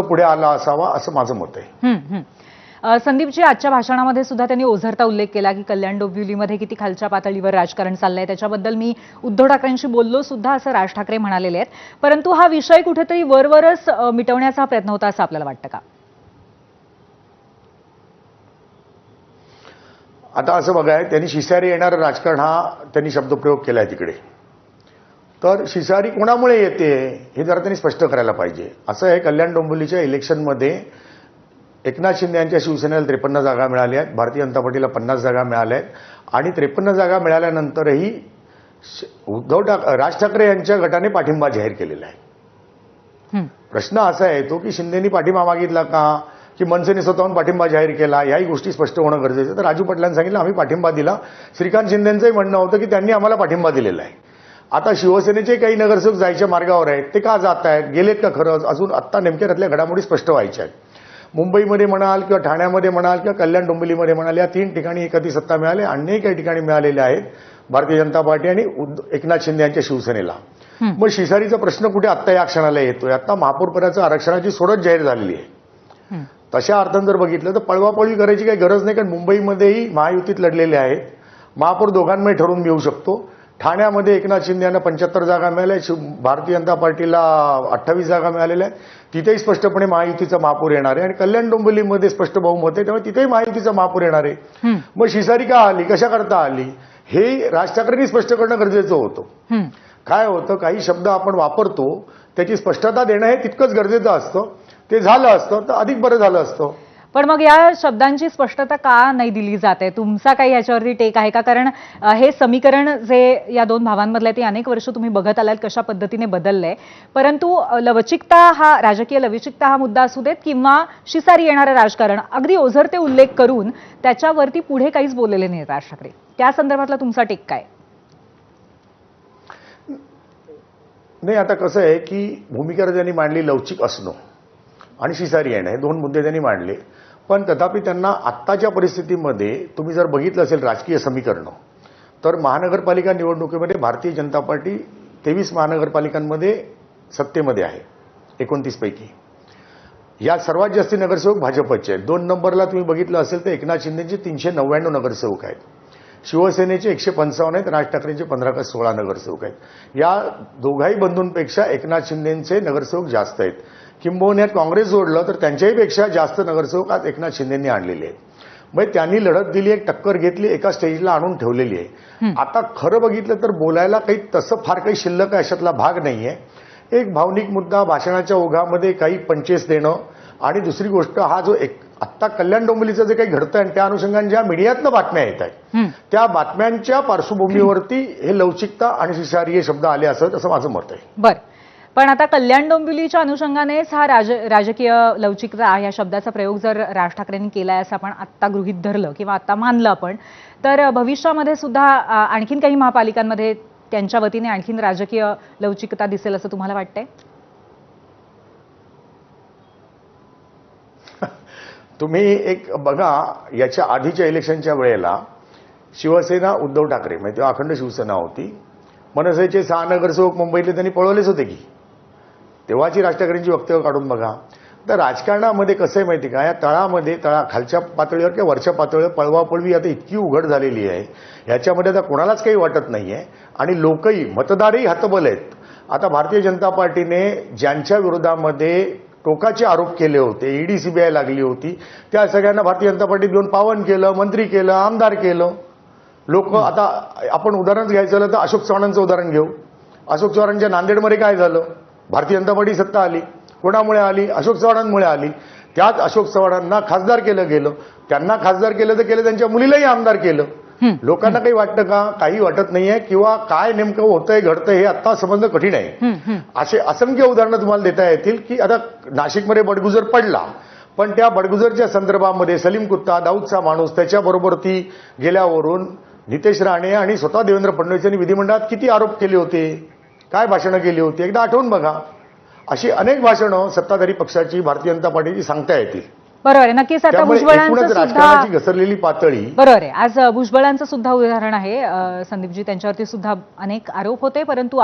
पुढे आला असावा असं माझं मत आहे. संदीपजी, आजच्या भाषणामध्ये सुद्धा त्यांनी ओझरता उल्लेख केला की कल्याण डोंबिवलीमध्ये किती खालच्या पातळीवर राजकारण चाललंय, त्याच्याबद्दल मी उद्धव ठाकरेंशी बोललो सुद्धा असं राज ठाकरे म्हणालेले आहेत. परंतु हा विषय कुठेतरी वरवरच मिटवण्याचा प्रयत्न होता असं आपल्याला वाटतं का? आता असं बघाय, त्यांनी शिसारी येणारं राजकारण हा त्यांनी शब्दप्रयोग केलाय तिकडे. तर शिसारी कोणामुळे येते हे जरा त्यांनी स्पष्ट करायला पाहिजे. असं आहे, कल्याण डोंबिवलीच्या इलेक्शनमध्ये एकनाथ शिंदे यांच्या शिवसेनेला 53 जागा मिळाल्या आहेत, भारतीय जनता पार्टीला 50 जागा मिळाल्या आहेत. आणि 53 जागा मिळाल्यानंतरही राज ठाकरे यांच्या गटाने पाठिंबा जाहीर केलेला आहे. प्रश्न असा येतो की शिंदेनी पाठिंबा मागितला का, की मनसेने स्वतःहून पाठिंबा जाहीर केला, याही गोष्टी स्पष्ट होणं गरजेचं आहे. तर राजू पाटलांनी सांगितलं आम्ही पाठिंबा दिला. श्रीकांत शिंदेंचंही म्हणणं होतं की त्यांनी आम्हाला पाठिंबा दिलेला आहे. आता शिवसेनेचे काही नगरसेवक जायच्या मार्गावर आहेत, ते का जात आहेत, गेलेत का खरंच, अजून आत्ता नेमक्या त्यातल्या घडामोडी स्पष्ट व्हायच्या आहेत. मुंबईमध्ये म्हणाल किंवा ठाण्यामध्ये म्हणाल किंवा कल्याण डोंबिवलीमध्ये म्हणाल, या 3 ठिकाणी एखादी सत्ता मिळाली. अन्यही काही ठिकाणी मिळालेल्या आहेत भारतीय जनता पार्टी आणि एकनाथ शिंदे यांच्या शिवसेनेला. मग शिसारीचा प्रश्न कुठे आत्ता या क्षणाला येतोय? आता महापौरपदाचं आरक्षणाची सोडत जाहीर झालेली आहे. तशा अर्थानं जर बघितलं तर पळवापळवी करायची काही गरज नाही, कारण मुंबईमध्येही महायुतीत लढलेले आहेत. महापौर दोघांमध्ये ठरवून घेऊ शकतो. ठाण्यामध्ये एकनाथ शिंदे यांना 75 जागा मिळाल्या, भारतीय जनता पार्टीला 28 जागा मिळालेल्या आहेत. तिथेही स्पष्टपणे महायुतीचा महापौर येणार आहे. आणि कल्याण डोंबिवलीमध्ये स्पष्ट बहुमत आहे, त्यामुळे तिथेही महायुतीचा महापौर येणार आहे. मग शिसारी का आली, कशा करता आली, हे राज ठाकरेंनी स्पष्ट करणं गरजेचं होतं. काय होतं, काही शब्द आपण वापरतो त्याची स्पष्टता देणं हे तितकंच गरजेचं असतं. ते झालं असतं तर अधिक बरं झालं असतं. पण मग या शब्दांची स्पष्टता का नाही दिली जाते? तुमचा काही याच्यावरती टेक आहे का? कारण हे समीकरण जे या 2 भावांमधलं आहे ते अनेक वर्ष तुम्ही बघत आलात कशा पद्धतीने बदललंय. परंतु लवचिकता हा, राजकीय लवचिकता हा मुद्दा असू देत किंवा शिसारी येणारं राजकारण, अगदी ओझरते उल्लेख करून त्याच्यावरती पुढे काहीच बोललेले नाही राज ठाकरे. त्या संदर्भातला तुमचा टेक काय? नाही, आता कसं आहे की भूमिका त्यांनी मांडली लवचिक असणं आणि शिसारी येणं, हे 2 मुद्दे त्यांनी मांडले. पण तथापि त्यांना आत्ताच्या परिस्थितीमध्ये तुम्ही जर बघितलं असेल राजकीय समीकरणं, तर महानगरपालिका निवडणुकीमध्ये भारतीय जनता पार्टी 23 महानगरपालिकांमध्ये सत्तेमध्ये आहे 29 पैकी. या सर्वात जास्त नगरसेवक भाजपचे आहेत. 2 नंबरला तुम्ही बघितलं असेल तर एकनाथ शिंदेचे 399 नगरसेवक आहेत, शिवसेनेचे 155 आहेत, राज ठाकरेंचे 15 का 16 नगरसेवक आहेत. या दोघाही बंधूंपेक्षा एकनाथ शिंदेचे नगरसेवक जास्त आहेत. किंबहुना काँग्रेस जोडलं तर त्यांच्याही पेक्षा जास्त नगरसेवक आज एकनाथ शिंदेंनी आणलेले आहेत. मग त्यांनी लढत दिली, एक टक्कर घेतली, एका स्टेजला आणून ठेवलेली आहे. आता खरं बघितलं तर बोलायला काही तसं फार काही शिल्लक अशातला भाग नाहीये. एक भावनिक मुद्दा, भाषणाच्या ओघामध्ये काही पंचेस देणं, आणि दुसरी गोष्ट हा जो आत्ता कल्याण डोंबिवलीचं जे काही घडतंय आणि त्या अनुषंगाने ज्या मीडियातनं बातम्या येत आहेत त्या बातम्यांच्या पार्श्वभूमीवरती हे लवचिकता आणि शिसारी हे शब्द आले असं माझं मत आहे. बरं, पण आता कल्याण डोंबिवलीच्या अनुषंगानेच हा राजकीय लवचिकता या शब्दाचा प्रयोग जर राज ठाकरेंनी केलाय असं आपण आत्ता गृहीत धरलं किंवा आता मानलं आपण, तर भविष्यामध्ये सुद्धा आणखीन काही महापालिकांमध्ये त्यांच्या वतीने आणखीन राजकीय लवचिकता दिसेल असं तुम्हाला वाटतंय? तुम्ही एक बघा, याच्या आधीच्या इलेक्शनच्या वेळेला शिवसेना उद्धव ठाकरे म्हणजे तेव्हा अखंड शिवसेना होती, मनसेचे 6 नगरसेवक मुंबईतले त्यांनी पळवलेच होते की. तेव्हाची राज ठाकरेंची वक्तव्य काढून बघा. तर राजकारणामध्ये कसं आहे माहिती का, या तळामध्ये खालच्या पातळीवर किंवा वरच्या पातळीवर पळवापळवी आता इतकी उघड झालेली आहे, याच्यामध्ये आता कोणालाच काही वाटत नाहीये. आणि लोकही, मतदारही हतबल आहेत. आता भारतीय जनता पार्टीने ज्यांच्या विरोधामध्ये टोकाचे आरोप केले होते, ईडी सीबीआय लागली होती, त्या सगळ्यांना भारतीय जनता पार्टीत घेऊन पावन केलं, मंत्री केलं, आमदार केलं. लोक आता आपण उदाहरणच घ्यायचं झालं तर अशोक चव्हाणांचं उदाहरण घेऊ. अशोक चव्हाणांच्या नांदेडमध्ये काय झालं? भारतीय जनता पार्टी सत्ता आली. कोणामुळे आली? अशोक चव्हाणांमुळे आली. त्याच अशोक चव्हाणांना खासदार केलं गेलं. त्यांना खासदार केलं तर केलं, त्यांच्या मुलीलाही आमदार केलं. लोकांना काही वाटतं का? काही वाटत नाहीये. किंवा काय नेमकं होतंय घडतंय हे आता समजणं कठीण आहे. असे असंख्य उदाहरणं तुम्हाला देता येतील की आता नाशिकमध्ये बडगुजर पडला, पण त्या बडगुजरच्या संदर्भामध्ये सलीम कुत्ता, दाऊदचा माणूस, त्याच्याबरोबर ती गेल्यावरून नितेश राणे आणि स्वतः देवेंद्र फडणवीस यांनी विधिमंडळात किती आरोप केले होते, काय भाषणं केली होती, एकदा आठवून बघा. अशी अनेक भाषणं सत्ताधारी पक्षाची, भारतीय जनता पार्टीची सांगता येतील. बरोबर आहे, नक्कीच. आता भुजबळांचं सुद्धा घसरलेली पातळी बरोबर आहे. आज भुजबळांचं सुद्धा उदाहरण आहे संदीपजी, त्यांच्यावरती सुद्धा अनेक आरोप होते, परंतु